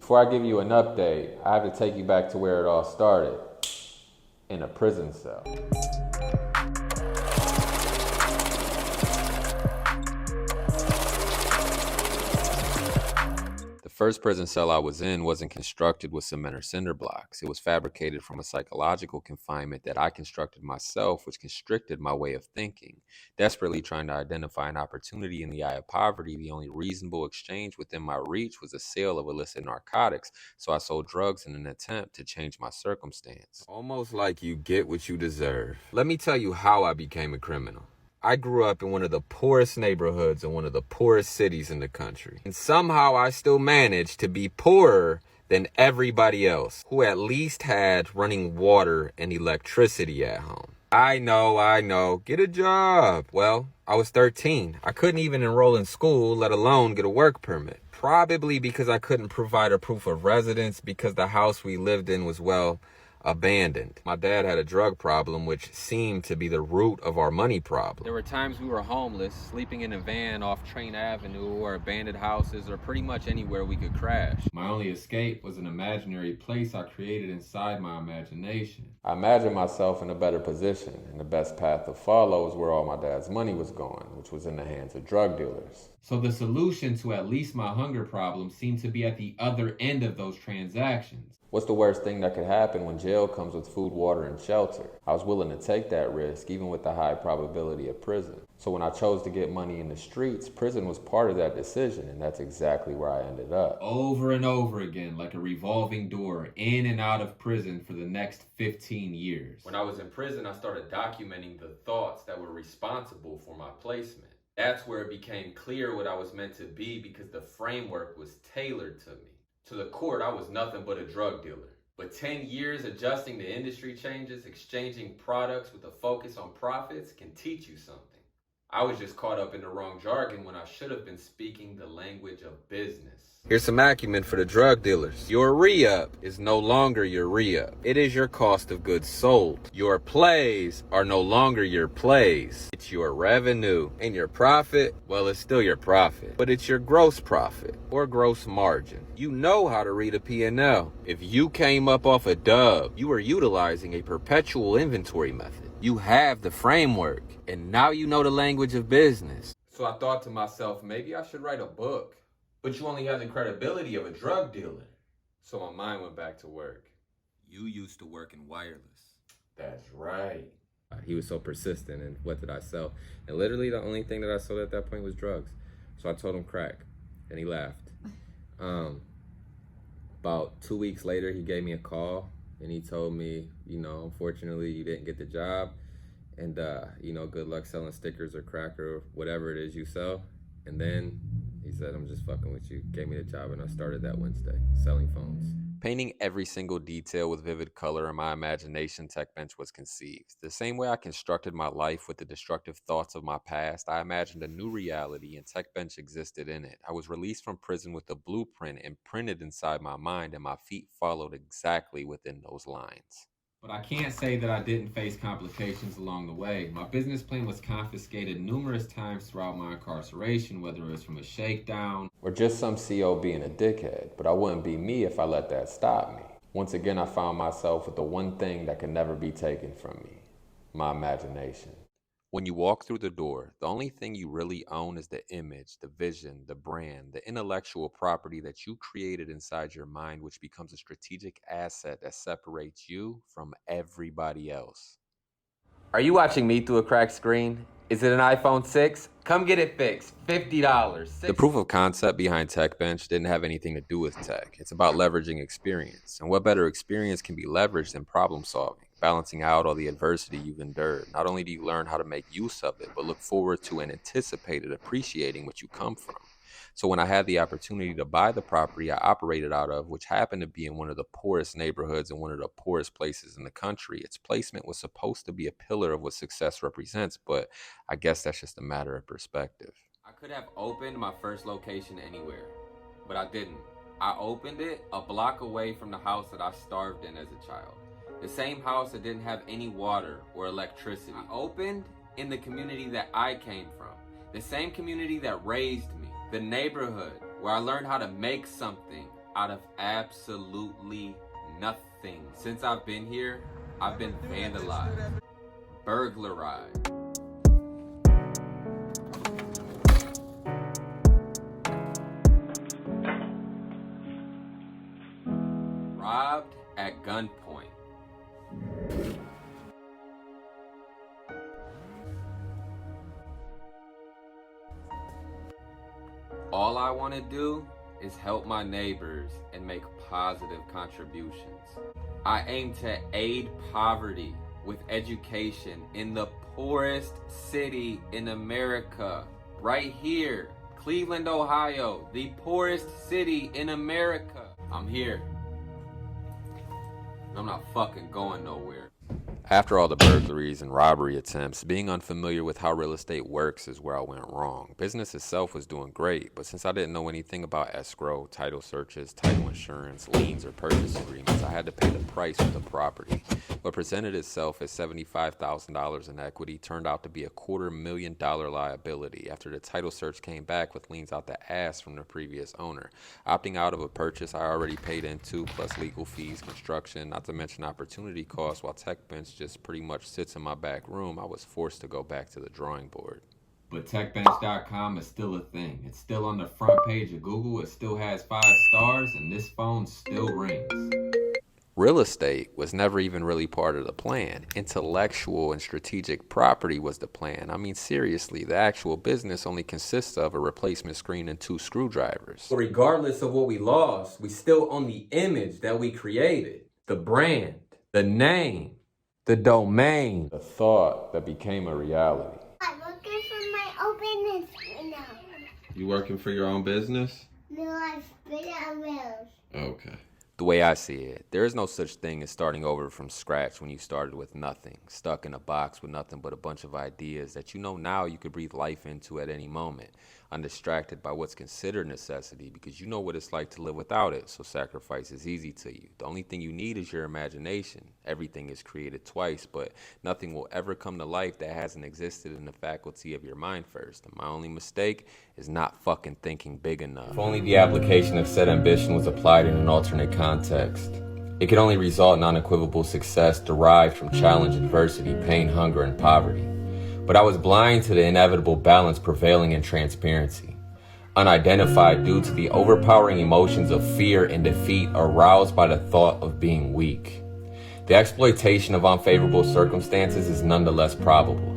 Before I give you an update, I have to take you back to where it all started, in a prison cell. The first prison cell I was in wasn't constructed with cement or cinder blocks. It was fabricated from a psychological confinement that I constructed myself, which constricted my way of thinking. Desperately trying to identify an opportunity in the eye of poverty, the only reasonable exchange within my reach was the sale of illicit narcotics, so I sold drugs in an attempt to change my circumstance. Almost like you get what you deserve. Let me tell you how I became a criminal. I grew up in one of the poorest neighborhoods in one of the poorest cities in the country. And somehow I still managed to be poorer than everybody else who at least had running water and electricity at home. I know. Get a job. Well, I was 13. I couldn't even enroll in school, let alone get a work permit. Probably because I couldn't provide a proof of residence because the house we lived in was, well, abandoned. My dad had a drug problem, which seemed to be the root of our money problem. There were times we were homeless, sleeping in a van off Train Avenue or abandoned houses or pretty much anywhere we could crash. My only escape was an imaginary place I created inside my imagination. I imagined myself in a better position, and the best path to follow is where all my dad's money was going, which was in the hands of drug dealers. So the solution to at least my hunger problem seemed to be at the other end of those transactions. What's the worst thing that could happen when jail comes with food, water, and shelter? I was willing to take that risk, even with the high probability of prison. So when I chose to get money in the streets, prison was part of that decision, and that's exactly where I ended up. Over and over again, like a revolving door, in and out of prison for the next 15 years. When I was in prison, I started documenting the thoughts that were responsible for my placement. That's where it became clear what I was meant to be because the framework was tailored to me. To the court, I was nothing but a drug dealer. But 10 years adjusting to industry changes, exchanging products with a focus on profits can teach you something. I was just caught up in the wrong jargon when I should have been speaking the language of business. Here's some acumen for the drug dealers. Your re-up is no longer your re-up. It is your cost of goods sold. Your plays are no longer your plays. It's your revenue. And your profit, well, it's still your profit. But it's your gross profit or gross margin. You know how to read a P&L. If you came up off a dub, you are utilizing a perpetual inventory method. You have the framework, and now you know the language of business. So I thought to myself, maybe I should write a book. But you only have the credibility of a drug dealer. So my mind went back to work. You used to work in wireless. That's right. He was so persistent, and what did I sell? And literally the only thing that I sold at that point was drugs. So I told him crack, and he laughed. About 2 weeks later, he gave me a call, and he told me, unfortunately, you didn't get the job, and, good luck selling stickers or crack or whatever it is you sell. And then he said, I'm just fucking with you. Gave me the job, and I started that Wednesday, selling phones. Painting every single detail with vivid color in my imagination, TechBench was conceived. The same way I constructed my life with the destructive thoughts of my past, I imagined a new reality, and TechBench existed in it. I was released from prison with a blueprint imprinted inside my mind, and my feet followed exactly within those lines. But I can't say that I didn't face complications along the way. My business plan was confiscated numerous times throughout my incarceration, whether it was from a shakedown or just some CO being a dickhead. But I wouldn't be me if I let that stop me. Once again, I found myself with the one thing that could never be taken from me: my imagination. When you walk through the door, the only thing you really own is the image, the vision, the brand, the intellectual property that you created inside your mind, which becomes a strategic asset that separates you from everybody else. Are you watching me through a cracked screen? Is it an iPhone 6? Come get it fixed. $50. The proof of concept behind TechBench didn't have anything to do with tech. It's about leveraging experience. And what better experience can be leveraged than problem solving, balancing out all the adversity you've endured? Not only do you learn how to make use of it, but look forward to and anticipate appreciating what you come from. So when I had the opportunity to buy the property I operated out of, which happened to be in one of the poorest neighborhoods and one of the poorest places in the country, its placement was supposed to be a pillar of what success represents, but I guess that's just a matter of perspective. I could have opened my first location anywhere, but I didn't. I opened it a block away from the house that I starved in as a child. The same house that didn't have any water or electricity. I opened in the community that I came from, the same community that raised me. The neighborhood where I learned how to make something out of absolutely nothing. Since I've been here, I've been vandalized, burglarized, robbed at gunpoint. All I want to do is help my neighbors and make positive contributions. I aim to aid poverty with education in the poorest city in America. Right here, Cleveland, Ohio, the poorest city in America. I'm here. I'm not fucking going nowhere. After all the burglaries and robbery attempts, being unfamiliar with how real estate works is where I went wrong. Business itself was doing great, but since I didn't know anything about escrow, title searches, title insurance, liens, or purchase agreements, I had to pay the price for the property. What presented itself as $75,000 in equity turned out to be a $250,000 liability after the title search came back with liens out the ass from the previous owner. Opting out of a purchase I already paid into, plus legal fees, construction, not to mention opportunity costs, while TechBench just pretty much sits in my back room, I was forced to go back to the drawing board. But techbench.com is still a thing. It's still on the front page of Google, it still has 5 stars, and this phone still rings. Real estate was never even really part of the plan. Intellectual and strategic property was the plan. I mean, seriously, the actual business only consists of a replacement screen and 2 screwdrivers. But regardless of what we lost, we still own the image that we created. The brand, the name, the domain, the thought that became a reality. I'm working for my own business now. You working for your own business? No, I spit out rails. Okay. The way I see it, there is no such thing as starting over from scratch when you started with nothing, stuck in a box with nothing but a bunch of ideas that you know now you could breathe life into at any moment, undistracted by what's considered necessity because you know what it's like to live without it, so sacrifice is easy to you. The only thing you need is your imagination. Everything is created twice, but nothing will ever come to life that hasn't existed in the faculty of your mind first. And my only mistake is not fucking thinking big enough. If only the application of said ambition was applied in an alternate context, it could only result in unequivocal success derived from challenge, adversity, pain, hunger, and poverty. But I was blind to the inevitable balance prevailing in transparency, unidentified due to the overpowering emotions of fear and defeat aroused by the thought of being weak. The exploitation of unfavorable circumstances is nonetheless probable.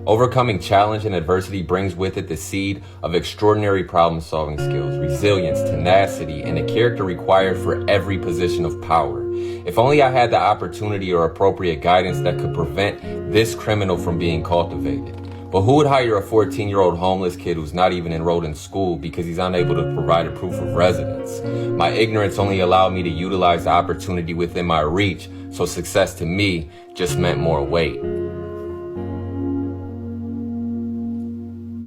Overcoming challenge and adversity brings with it the seed of extraordinary problem-solving skills, resilience, tenacity, and the character required for every position of power. If only I had the opportunity or appropriate guidance that could prevent this criminal from being cultivated. But who would hire a 14-year-old homeless kid who's not even enrolled in school because he's unable to provide a proof of residence? My ignorance only allowed me to utilize the opportunity within my reach, so success to me just meant more weight.